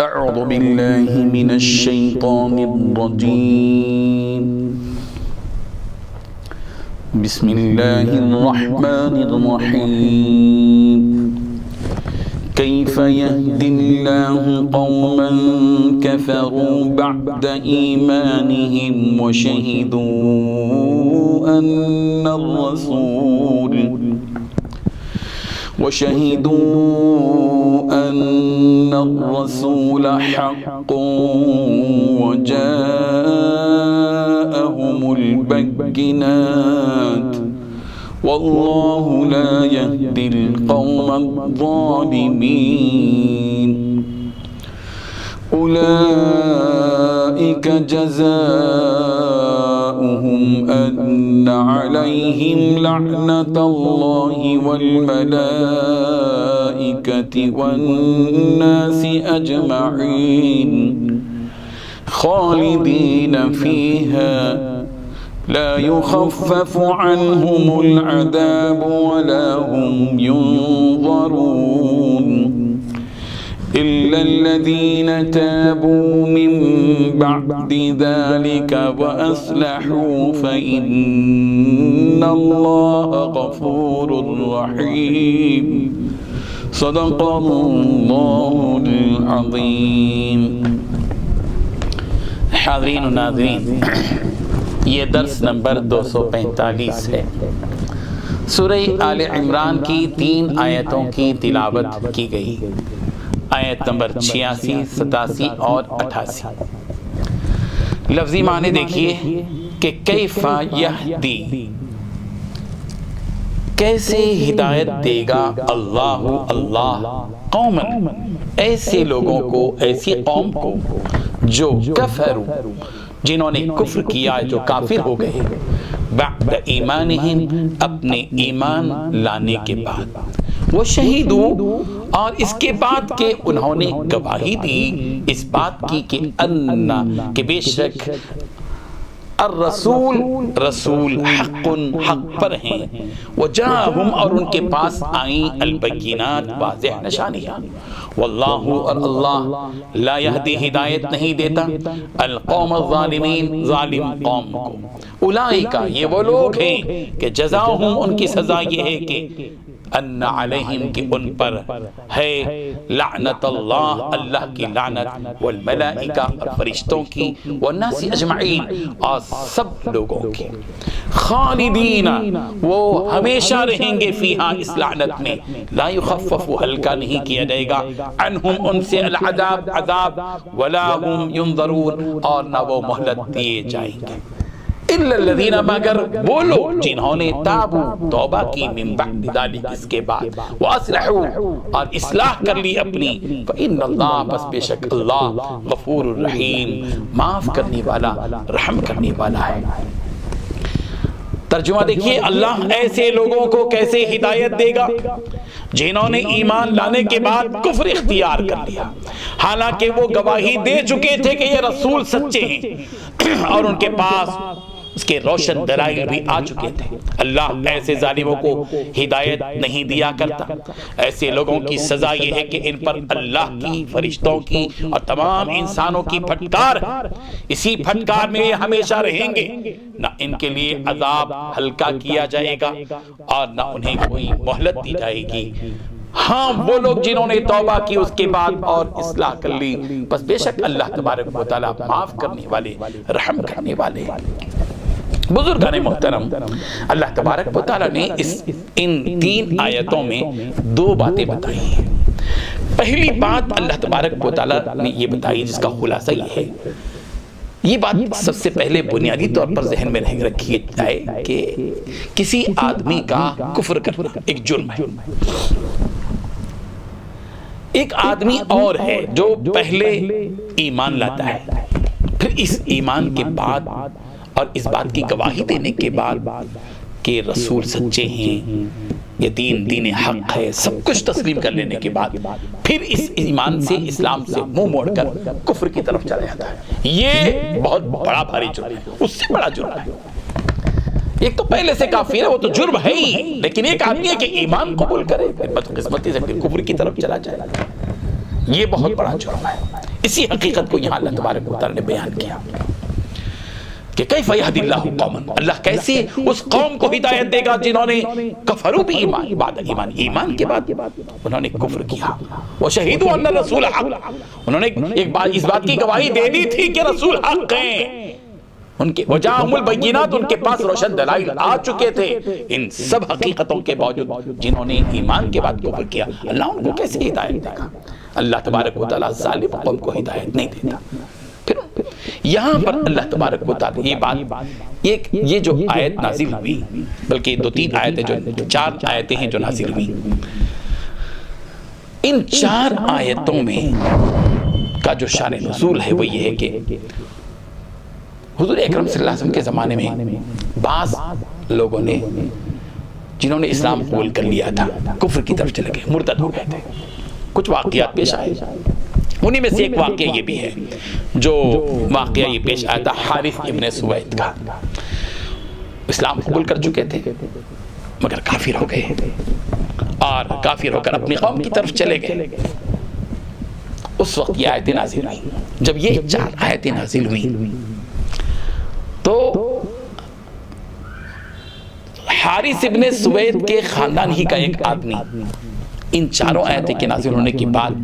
أعوذ بالله من الشيطان الرجيم بسم الله الرحمن الرحيم كيف يهدي الله قوما كفروا بعد إيمانهم وشهدوا أن الرسول حق وجاءهم البينات والله لا يهدي القوم الظالمين أولئك جزاؤهم أن عليهم لعنة الله والملائكة والناس أجمعين خالدين فيها لا يخفف عنهم العذاب ولا هم ينظرون إلا الذين تابوا من بعد ذلك وأصلحوا فإن الله غفور رحيم صدق الله العظيم. حاضرین و ناظرین، یہ درس نمبر 245 ہے۔ سورہ آل عمران کی 3 آیتوں کی تلاوت کی گئی، آیت نمبر 86، 87 اور 88۔ لفظی معنی دیکھیے کہ کیف یہدی، کیسے ہدایت دے گا اللہ قوماً، ایسے لوگوں کو، ایسی قوم کو جو کفروا، جنہوں نے کفر کیا، جو کافر ہو گئے، بعد ایمانہم، اپنے ایمان لانے کے بعد، وہ شہیدو، اور اس کے بعد کہ انہوں نے گواہی دی اس بات کی کہ کہ بے شک الرسول، رسول حق پر ہیں، وجاءہم، اور ان کے پاس آئیں البینات، واضح نشانیاں، واللہ، اور اللہ لا یہدی، ہدایت نہیں دیتا، القوم الظالمین، ظالم قوم کو، اولئک، یہ وہ لوگ ہیں کہ جزاؤہم، ان کی سزا یہ ہے کہ ان علیہم، کہ ان پر ہے لعنت اللہ، اللہ کی لعنت، والملائکہ، اور فرشتوں کی، والناس اجمعین، اور سب لوگوں کی، خالدین، وہ ہمیشہ رہیں گے، فیہا، اس لعنت میں، لا یخفف، ہلکا نہیں کیا جائے گا، عنہم، ان سے، العذاب، عذاب، ولا هم ينظرون، اور نہ وہ مہلت دیے جائیں گے، الا الذین، مگر وہ لوگ جنہوں نے تابو، توبہ کی، من بعد ذلک، اس کے بعد، واصلحوا، اور اصلاح کر لی اپنی، فإن اللہ، بس بے شک اللہ، غفور الرحیم، معاف کرنے والا، رحم کرنے والا ہے۔ ترجمہ دیکھیے، اللہ ایسے لوگوں کو کیسے ہدایت دے گا جنہوں نے ایمان لانے کے بعد کفر اختیار کر لیا، حالانکہ وہ گواہی دے چکے تھے کہ یہ رسول سچے ہیں، اور ان کے پاس اس کے روشن دلائل بھی آ چکے تھے۔ اللہ ایسے ظالموں کو ہدایت نہیں دیا کرتا۔ ایسے لوگوں کی سزا یہ ہے کہ ان پر اللہ کی، فرشتوں کی، اور تمام انسانوں کی پھٹکار، اسی پھٹکار میں یہ ہمیشہ رہیں گے، نہ ان کے لیے عذاب ہلکا کیا جائے گا، اور نہ انہیں کوئی مہلت دی جائے گی۔ ہاں، وہ لوگ جنہوں نے توبہ کی اس کے بعد اور اصلاح کر لی، بس بے شک اللہ تبارک و تعالیٰ معاف کرنے والے، رحم کرنے والے۔ بزرگان محترم، اللہ تبارک و تعالیٰ نے ان 3 آیتوں میں 2 باتیں بتائی ہیں۔ پہلی بات اللہ تبارک و تعالیٰ نے یہ بتائی، جس کا خلاصہ یہ ہے، یہ بات سب سے پہلے بنیادی طور پر ذہن میں رکھی جائے کہ کسی آدمی کا کفر کرنا ایک جرم ہے۔ ایک آدمی اور ہے جو پہلے ایمان لاتا ہے، پھر اس ایمان کے بعد اور اس بات کی گواہی دینے کے بعد کہ رسول سچے ہیں، یہ دین حق ہے، سب کچھ تسلیم کر لینے کے بعد پھر اس ایمان سے، اسلام سے منہ موڑ کر کفر کی طرف چلا جاتا ہے، یہ بہت بڑا بھاری جرم ہے، اس سے بڑا جرم ہے۔ ایک تو پہلے سے کافر ہے، وہ تو جرم ہے ہی، لیکن ایک آدمی ہے کہ ایمان قبول کرے، پھر بدقسمتی سے پھر کفر کی طرف چلا جائے، یہ بہت بڑا جرم ہے۔ اسی حقیقت کو یہاں اللہ تبارک و تعالی نے بیان کیا کہ کیف یہدی اللہ قوما، اللہ کیسے اس قوم کو ہدایت دے گا جنہوں نے کفروا بایمان، بعد ایمان، ایمان کے بعد انہوں نے کفر کیا، وشہدوا ان الرسول حق، انہوں نے ایک بات اس بات کی گواہی دے دی تھی کہ رسول حق ہیں، ان کے وجاہم البینات، ان کے پاس روشن دلائل آ چکے تھے، ان سب حقیقتوں کے باوجود جنہوں نے ایمان کے بعد کفر کیا، اللہ ان کو کیسے ہدایت دے گا؟ اللہ تبارک و تعالیٰ ظالم قوم کو ہدایت نہیں دیتا۔ پھر یہاں پر اللہ تبارک و تعالیٰ یہ بات، یہ جو آیت نازل ہوئی، بلکہ 2-3 آیتیں، جو 4 آیتیں ہیں جو نازل ہوئی، ان 4 آیتوں میں کا جو شان نزول ہے وہ یہ ہے کہ حضور اکرم صلی اللہ علیہ وسلم کے زمانے میں بعض لوگوں نے، جنہوں نے اسلام قبول کر لیا تھا، کفر کی طرف چلے گئے، مرتد ہو گئے تھے، کچھ واقعات پیش آئے، انہی میں سے ایک واقعہ یہ بھی ہے، جو واقعہ یہ پیش آیا تھا حارث ابن سوید کا۔ اسلام قبول کر چکے تھے مگر کافر ہو گئے، اور کافر ہو کر اپنی قوم کی طرف چلے گئے۔ اس وقت یہ آیتیں نازل ہوئی۔ جب یہ 4 آیتیں نازل ہوئی تو حارث ابن سوید کے خاندان ہی کا ایک آدمی ان 4 آیتیں کے نازل ہونے کے بعد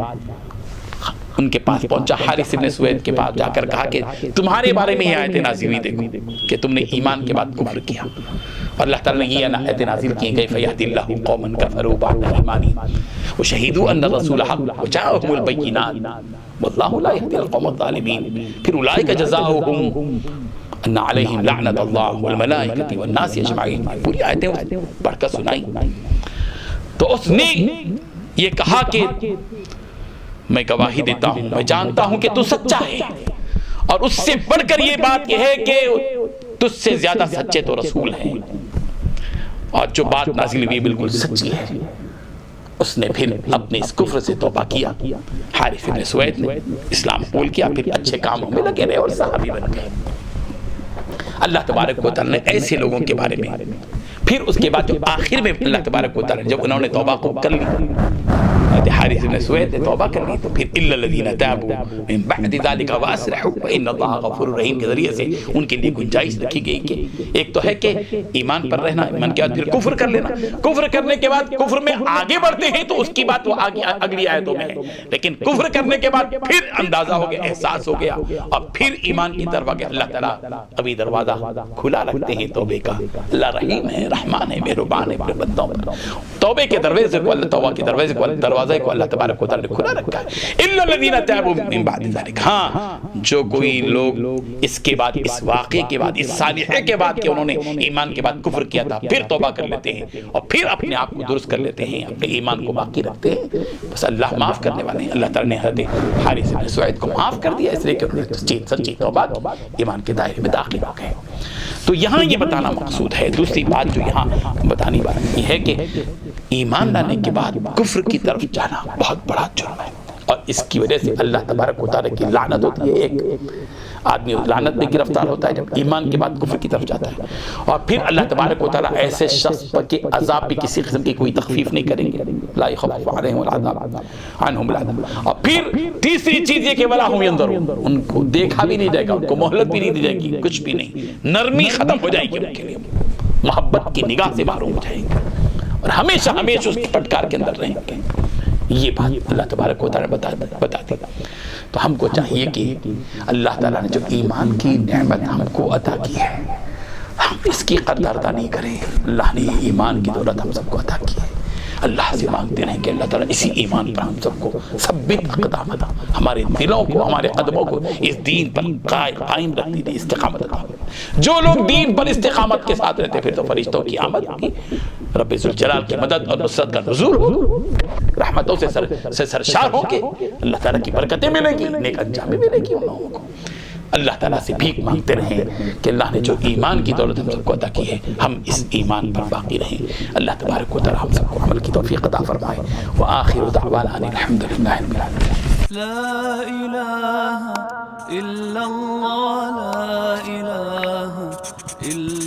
ان کے پاس پہنچا، حارث ابن سوید کے پاس جا کر کہا کہ تمہارے بارے میں یہ آیتیں نازل ہوئی، دیکھو کہ تم نے ایمان کے بعد کفر کیا، اور اللہ تعالیٰ نے یہ آیتیں نازل کی، کیف یہدی اللہ قوما کفروا بعد ایمانہم وشہدوا ان الرسول حق وجاءہم البینات واللہ لا یہدی القوم الظالمین۔ پھر اولئک جزاؤہم ان علیہم لعنت اللہ والملائکۃ والناس اجمعین، پوری آیتیں پڑھ کر سنائی۔ تو اس نے یہ کہا کہ میں گواہی دیتا ہوں، میں جانتا ہوں کہ تو سچا ہے، اور اس سے بڑھ کر یہ بات یہ ہے کہ تجھ سے زیادہ سچے تو رسول ہیں، اور جو بات نازل ہوئی بالکل سچی ہے۔ اس نے پھر اپنے اس کفر سے توبہ کیا، حارث بن سوید نے اسلام قبول کیا، پھر اچھے کاموں میں لگے رہے اور صحابی بن گئے۔ اللہ تبارک و تعالیٰ نے ایسے لوگوں کے بارے میں، پھر اس کے بعد جو آخر میں اللہ تبارک و تعالیٰ نے جب انہوں نے توبہ کو کر لی، حارث بن سوید نے توبہ کر لی، تو پھر الا الذین تابوا من بعد ذلک واصلحوا فان اللہ غفور رحیم کے ذریعے سے ان کے لیے گنجائش رکھی گئی کہ ایک تو ہے کہ ایمان پر رہنا، ایمان کے بعد پھر کفر کر لینا، کفر کرنے کے بعد کفر میں آگے بڑھتے ہیں تو اس کی بات وہ آگے اگلی آیتوں میں ہے، لیکن کفر کرنے کے بعد پھر اندازہ ہو گیا، احساس ہو گیا، اور پھر ایمان کی طرف آگے اللہ تعالیٰ ابھی دروازہ کھلا رکھتے ہیں توبے کا۔ اللہ رحیم ہے، رحمان ہے، مہربان ہے اپنے بندوں پر۔ توبے کے دروازے کو، اللہ توبہ کے دروازے کو اللہ تبارک و تعالیٰ نے کھلا رکھا ہے۔ الا الذین تابوا من بعد ذلک، ہاں جو کوئی لوگ اس کے بعد، اس واقعے کے بعد، اس صالحے کے بعد کہ انہوں نے ایمان کے بعد کفر کیا تھا، پھر توبہ کر لیتے ہیں اور پھر اپنے آپ کو درست کر لیتے ہیں، اپنے ایمان کو باقی رکھتے ہیں، بس اللہ معاف کرنے والے ہیں۔ اللہ تعالیٰ نے حضرت حارث بن سوید کو معاف کر دیا، اس لیے کہ انہوں نے سچی توبہ ایمان کے دائرے میں داخل ہو گئے۔ تو یہاں یہ بتانا مقصود ہے۔ دوسری بات جو یہاں بتانی بات یہ ہے کہ ایمان لانے کے بعد کفر کی طرف جانا بہت بڑا جرم ہے، اور اس کی وجہ سے اللہ تبارک و تعالیٰ کی لعنت ہوتی ہے۔ ایک آدمی لعنت میں گرفتار ہوتا ہے جب ایمان کے بعد کفر کی طرف جاتا ہے، اور پھر اللہ تبارک و تعالیٰ ایسے شخص پر کے عذاب بھی کسی قسم کی کوئی تخفیف نہیں کریں گے، لا یخفف عنہم العذاب عنہم العذاب۔ اور پھر تیسری چیز یہ کہ ولا هم ينظرون، ان کو دیکھا بھی نہیں جائے گا، ان کو مہلت بھی نہیں دی جائے گی، کچھ بھی نہیں، نرمی ختم ہو جائے گی ان کے لیے، محبت کی نگاہ سے محروم ہو جائیں گے، اور ہمیشہ ہمیشہ اس پٹکار کے اندر رہیں گے۔ یہ بات اللہ تبارک و تعالیٰ بتا دی۔ تو ہم کو چاہیے کہ اللہ تعالیٰ نے جو ایمان کی نعمت ہم کو عطا کی ہے، ہم اس کی قدردانی نہیں کریں۔ اللہ نے یہ ایمان کی دولت ہم سب کو عطا کی ہے، اللہ سے مانگتے رہیں کہ اللہ تعالیٰ اسی ایمان پر ہم سب کو ثبت اقدامت، ہمارے دلوں کو، ہمارے قدموں کو اس دین پر قائم رکھتی تھی، استقامت عطا فرمائے۔ جو لوگ دین پر استقامت کے ساتھ رہتے پھر تو فرشتوں کی آمد ہوگی، رب ذوالجلال کی مدد اور نصرت کا نزول ہو، رحمتوں سے سرشار ہوں گے، اللہ تعالیٰ کی برکتیں ملیں گی، نیک انجام بھی ملے گی ان لوگوں کو۔ اللہ تعالیٰ سے بھیک مانگتے رہیں کہ اللہ نے جو ایمان کی دولت ہم سب کو عطا کی ہے، ہم اس ایمان پر باقی رہیں۔ اللہ تبارک و تعالیٰ ہم سب کو عمل کی توفیق عطا فرمائے۔ وآخر دعوانا ان الحمد للہ رب العالمین۔ لا الہ الا اللہ، لا الہ الا